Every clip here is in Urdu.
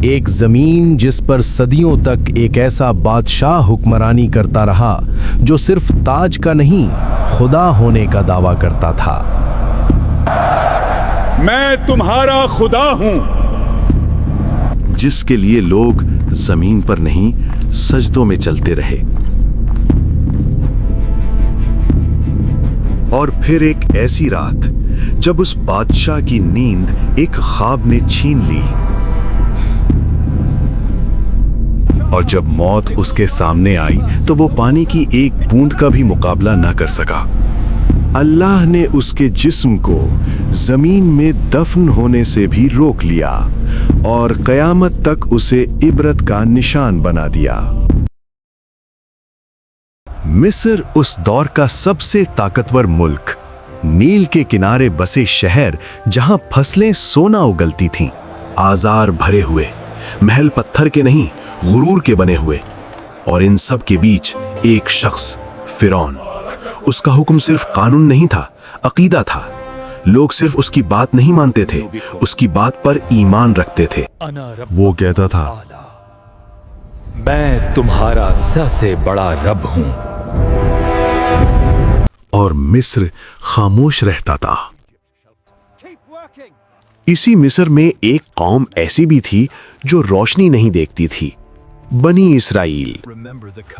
ایک زمین جس پر صدیوں تک ایک ایسا بادشاہ حکمرانی کرتا رہا جو صرف تاج کا نہیں خدا ہونے کا دعویٰ کرتا تھا۔ میں تمہارا خدا ہوں، جس کے لیے لوگ زمین پر نہیں سجدوں میں چلتے رہے۔ اور پھر ایک ایسی رات جب اس بادشاہ کی نیند ایک خواب نے چھین لی، اور جب موت اس کے سامنے آئی تو وہ پانی کی ایک بوند کا بھی مقابلہ نہ کر سکا۔ اللہ نے اس کے جسم کو زمین میں دفن ہونے سے بھی روک لیا اور قیامت تک اسے عبرت کا نشان بنا دیا۔ مصر اس دور کا سب سے طاقتور ملک، نیل کے کنارے بسے شہر جہاں فصلیں سونا اگلتی تھیں، آزار بھرے ہوئے، محل پتھر کے نہیں غرور کے بنے ہوئے، اور ان سب کے بیچ ایک شخص، فرعون۔ اس کا حکم صرف قانون نہیں تھا، عقیدہ تھا۔ لوگ صرف اس کی بات نہیں مانتے تھے، اس کی بات پر ایمان رکھتے تھے۔ وہ کہتا تھا، میں تمہارا سب سے بڑا رب ہوں۔ اور مصر خاموش رہتا تھا۔ اسی مصر میں ایک قوم ایسی بھی تھی جو روشنی نہیں دیکھتی تھی، بنی اسرائیل۔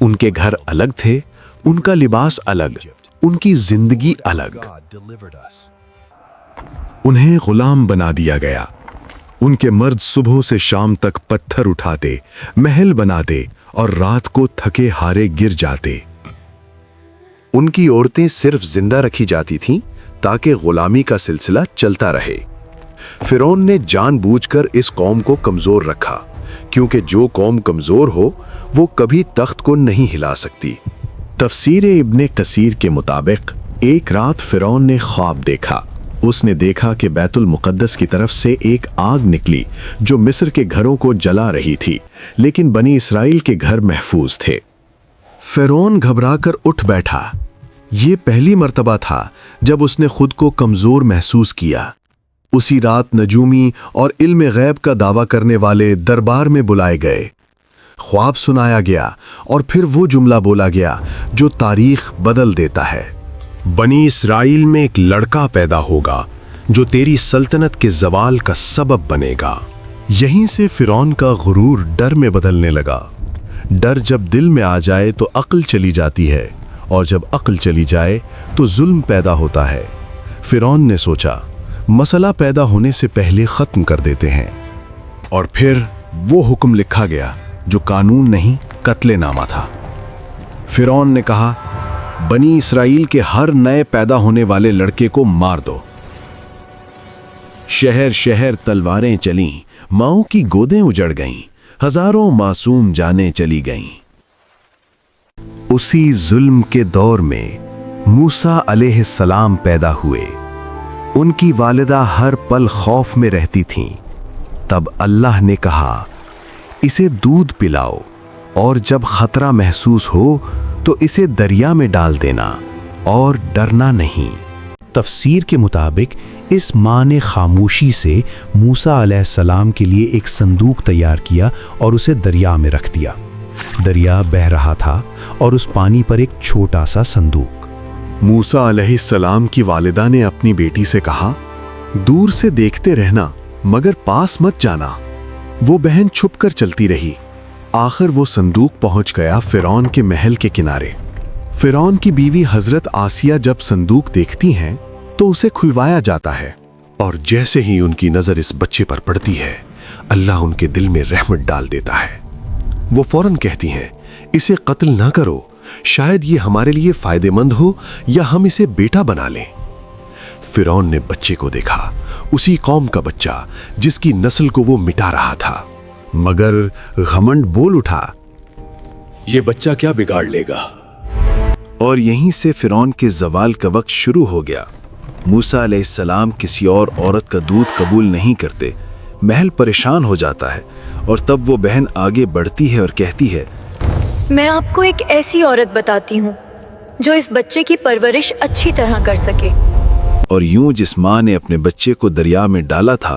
ان کے گھر الگ تھے، ان کا لباس الگ، ان کی زندگی الگ۔ انہیں غلام بنا دیا گیا۔ ان کے مرد صبح سے شام تک پتھر اٹھاتے، محل بناتے اور رات کو تھکے ہارے گر جاتے۔ ان کی عورتیں صرف زندہ رکھی جاتی تھیں تاکہ غلامی کا سلسلہ چلتا رہے۔ فرعون نے جان بوجھ کر اس قوم کو کمزور رکھا، کیونکہ جو قوم کمزور ہو وہ کبھی تخت کو نہیں ہلا سکتی۔ تفسیر ابن کثیر کے مطابق ایک رات فرعون نے خواب دیکھا۔ اس نے دیکھا کہ بیت المقدس کی طرف سے ایک آگ نکلی جو مصر کے گھروں کو جلا رہی تھی، لیکن بنی اسرائیل کے گھر محفوظ تھے۔ فرعون گھبرا کر اٹھ بیٹھا۔ یہ پہلی مرتبہ تھا جب اس نے خود کو کمزور محسوس کیا۔ اسی رات نجومی اور علم غیب کا دعویٰ کرنے والے دربار میں بلائے گئے۔ خواب سنایا گیا اور پھر وہ جملہ بولا گیا جو تاریخ بدل دیتا ہے۔ بنی اسرائیل میں ایک لڑکا پیدا ہوگا جو تیری سلطنت کے زوال کا سبب بنے گا۔ یہیں سے فرعون کا غرور ڈر میں بدلنے لگا۔ ڈر جب دل میں آ جائے تو عقل چلی جاتی ہے، اور جب عقل چلی جائے تو ظلم پیدا ہوتا ہے۔ فرعون نے سوچا، مسئلہ پیدا ہونے سے پہلے ختم کر دیتے ہیں۔ اور پھر وہ حکم لکھا گیا جو قانون نہیں، قتل نامہ تھا۔ فرعون نے کہا، بنی اسرائیل کے ہر نئے پیدا ہونے والے لڑکے کو مار دو۔ شہر شہر تلواریں چلیں، ماؤں کی گودیں اجڑ گئیں، ہزاروں معصوم جانیں چلی گئیں۔ اسی ظلم کے دور میں موسیٰ علیہ السلام پیدا ہوئے۔ ان کی والدہ ہر پل خوف میں رہتی تھیں۔ تب اللہ نے کہا، اسے دودھ پلاؤ، اور جب خطرہ محسوس ہو تو اسے دریا میں ڈال دینا، اور ڈرنا نہیں۔ تفسیر کے مطابق اس ماں نے خاموشی سے موسیٰ علیہ السلام کے لیے ایک صندوق تیار کیا اور اسے دریا میں رکھ دیا۔ دریا بہہ رہا تھا اور اس پانی پر ایک چھوٹا سا صندوق۔ موسیٰ علیہ السلام کی والدہ نے اپنی بیٹی سے کہا، دور سے دیکھتے رہنا مگر پاس مت جانا۔ وہ بہن چھپ کر چلتی رہی۔ آخر وہ صندوق پہنچ گیا فرعون کے محل کے کنارے۔ فرعون کی بیوی حضرت آسیہ جب صندوق دیکھتی ہیں تو اسے کھلوایا جاتا ہے، اور جیسے ہی ان کی نظر اس بچے پر پڑتی ہے، اللہ ان کے دل میں رحمت ڈال دیتا ہے۔ وہ فوراً کہتی ہیں، اسے قتل نہ کرو، شاید یہ ہمارے لیے فائدہ مند ہو یا ہم اسے بیٹا بنا لیں۔ فرعون نے بچے کو دیکھا، اسی قوم کا بچہ جس کی نسل کو وہ مٹا رہا تھا، مگر گھمنڈ بول اٹھا، یہ بچہ کیا بگاڑ لے گا؟ اور یہیں سے فرعون کے زوال کا وقت شروع ہو گیا۔ موسیٰ علیہ السلام کسی اور عورت کا دودھ قبول نہیں کرتے۔ محل پریشان ہو جاتا ہے، اور تب وہ بہن آگے بڑھتی ہے اور کہتی ہے، میں آپ کو ایک ایسی عورت بتاتی ہوں جو اس بچے کی پرورش اچھی طرح کر سکے۔ اور یوں جس ماں نے اپنے بچے کو دریا میں ڈالا تھا،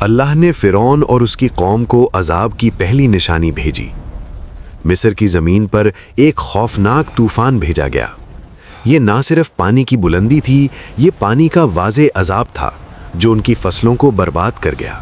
اللہ نے فرعون اور اس کی قوم کو عذاب کی پہلی نشانی بھیجی۔ مصر کی زمین پر ایک خوفناک طوفان بھیجا گیا۔ یہ نہ صرف پانی کی بلندی تھی، یہ پانی کا واضح عذاب تھا جو ان کی فصلوں کو برباد کر گیا،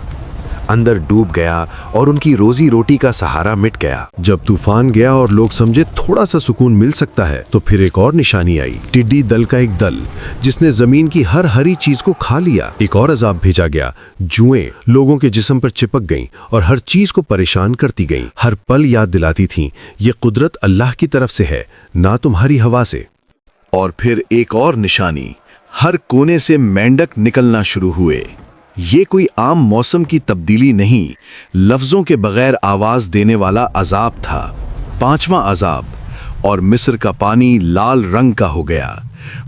اندر ڈوب گیا اور ان کی روزی روٹی کا سہارا مٹ گیا۔ جب طوفان گیا اور لوگ سمجھے تھوڑا سا سکون مل سکتا ہے تو پھر ایک اور نشانی آئی، ٹڈی دل کا ایک دل جس نے زمین کی ہر ہری چیز کو کھا لیا۔ ایک اور عذاب بھیجا گیا، جوئیں لوگوں کے جسم پر چپک گئیں اور ہر چیز کو پریشان کرتی گئیں، ہر پل یاد دلاتی تھیں یہ قدرت اللہ کی طرف سے ہے، نہ تمہاری ہوا سے۔ اور پھر ایک اور نشانی، ہر کونے سے مینڈک نکلنا شروع ہوئے۔ یہ کوئی عام موسم کی تبدیلی نہیں، لفظوں کے بغیر آواز دینے والا عذاب تھا، 5واں عذاب۔ اور مصر کا پانی لال رنگ کا ہو گیا،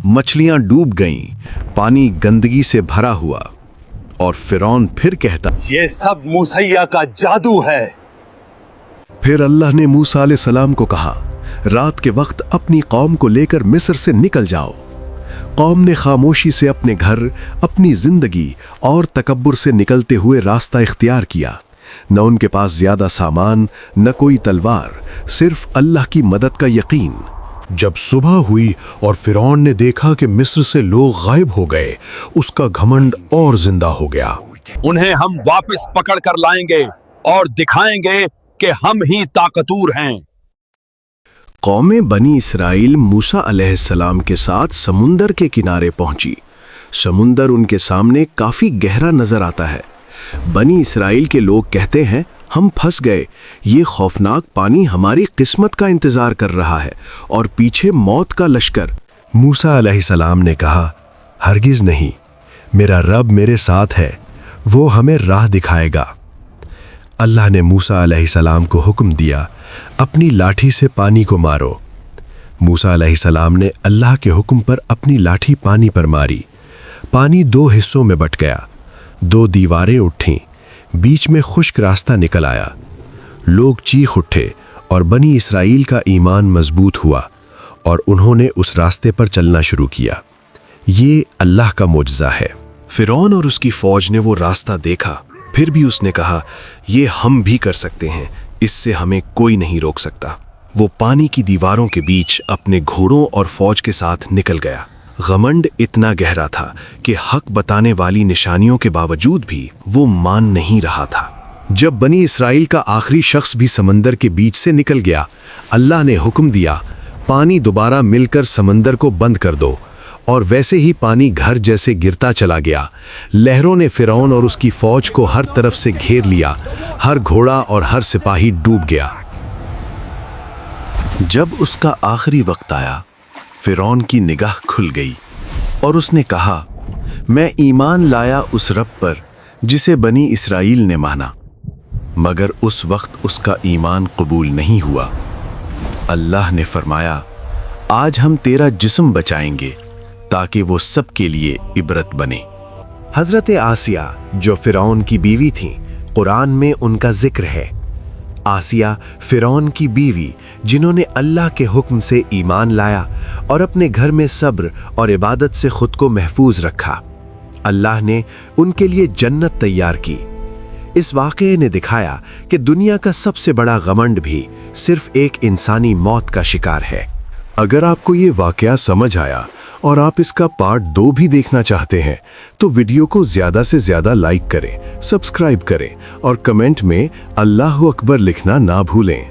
مچھلیاں ڈوب گئیں، پانی گندگی سے بھرا ہوا۔ اور فرعون پھر کہتا، یہ سب موسیٰ کا جادو ہے۔ پھر اللہ نے موسیٰ علیہ السلام کو کہا، رات کے وقت اپنی قوم کو لے کر مصر سے نکل جاؤ۔ قوم نے خاموشی سے اپنے گھر، اپنی زندگی اور تکبر سے نکلتے ہوئے راستہ اختیار کیا۔ نہ ان کے پاس زیادہ سامان، نہ کوئی تلوار، صرف اللہ کی مدد کا یقین۔ جب صبح ہوئی اور فرعون نے دیکھا کہ مصر سے لوگ غائب ہو گئے، اس کا گھمنڈ اور زندہ ہو گیا۔ انہیں ہم واپس پکڑ کر لائیں گے اور دکھائیں گے کہ ہم ہی طاقتور ہیں۔ قوم بنی اسرائیل موسیٰ علیہ السلام کے ساتھ سمندر کے کنارے پہنچی۔ سمندر ان کے سامنے کافی گہرا نظر آتا ہے۔ بنی اسرائیل کے لوگ کہتے ہیں، ہم پھنس گئے، یہ خوفناک پانی ہماری قسمت کا انتظار کر رہا ہے اور پیچھے موت کا لشکر۔ موسیٰ علیہ السلام نے کہا، ہرگز نہیں، میرا رب میرے ساتھ ہے، وہ ہمیں راہ دکھائے گا۔ اللہ نے موسیٰ علیہ السلام کو حکم دیا، اپنی لاٹھی سے پانی کو مارو۔ موسیٰ علیہ السلام نے اللہ کے حکم پر اپنی لاٹھی پانی پر ماری۔ پانی 2 حصوں میں بٹ گیا، 2 دیواریں اٹھیں، بیچ میں خشک راستہ نکل آیا۔ لوگ چیخ اٹھے اور بنی اسرائیل کا ایمان مضبوط ہوا اور انہوں نے اس راستے پر چلنا شروع کیا۔ یہ اللہ کا معجزہ ہے۔ فرعون اور اس کی فوج نے وہ راستہ دیکھا، پھر بھی اس نے کہا، یہ ہم بھی کر سکتے ہیں، اس سے ہمیں کوئی نہیں روک سکتا۔ وہ پانی کی دیواروں کے بیچ اپنے گھوڑوں اور فوج کے ساتھ نکل گیا۔ غمنڈ اتنا گہرا تھا کہ حق بتانے والی نشانیوں کے باوجود بھی وہ مان نہیں رہا تھا۔ جب بنی اسرائیل کا آخری شخص بھی سمندر کے بیچ سے نکل گیا، اللہ نے حکم دیا، پانی دوبارہ مل کر سمندر کو بند کر دو، اور ویسے ہی پانی گھر جیسے گرتا چلا گیا۔ لہروں نے فرعون اور اس کی فوج کو ہر طرف سے گھیر لیا، ہر گھوڑا اور ہر سپاہی ڈوب گیا۔ جب اس کا آخری وقت آیا، فرعون کی نگاہ کھل گئی اور اس نے کہا، میں ایمان لایا اس رب پر جسے بنی اسرائیل نے مانا، مگر اس وقت اس کا ایمان قبول نہیں ہوا۔ اللہ نے فرمایا، آج ہم تیرا جسم بچائیں گے تاکہ وہ سب کے لیے عبرت بنے۔ حضرت آسیہ جو فرعون کی بیوی تھیں، قرآن میں ان کا ذکر ہے۔ آسیہ فرعون کی بیوی جنہوں نے اللہ کے حکم سے ایمان لایا اور اپنے گھر میں صبر اور عبادت سے خود کو محفوظ رکھا، اللہ نے ان کے لیے جنت تیار کی۔ اس واقعے نے دکھایا کہ دنیا کا سب سے بڑا غمنڈ بھی صرف ایک انسانی موت کا شکار ہے۔ اگر آپ کو یہ واقعہ سمجھ آیا اور آپ اس کا پارٹ 2 بھی دیکھنا چاہتے ہیں تو ویڈیو کو زیادہ سے زیادہ لائک کریں، سبسکرائب کریں اور کمنٹ میں اللہ اکبر لکھنا نہ بھولیں۔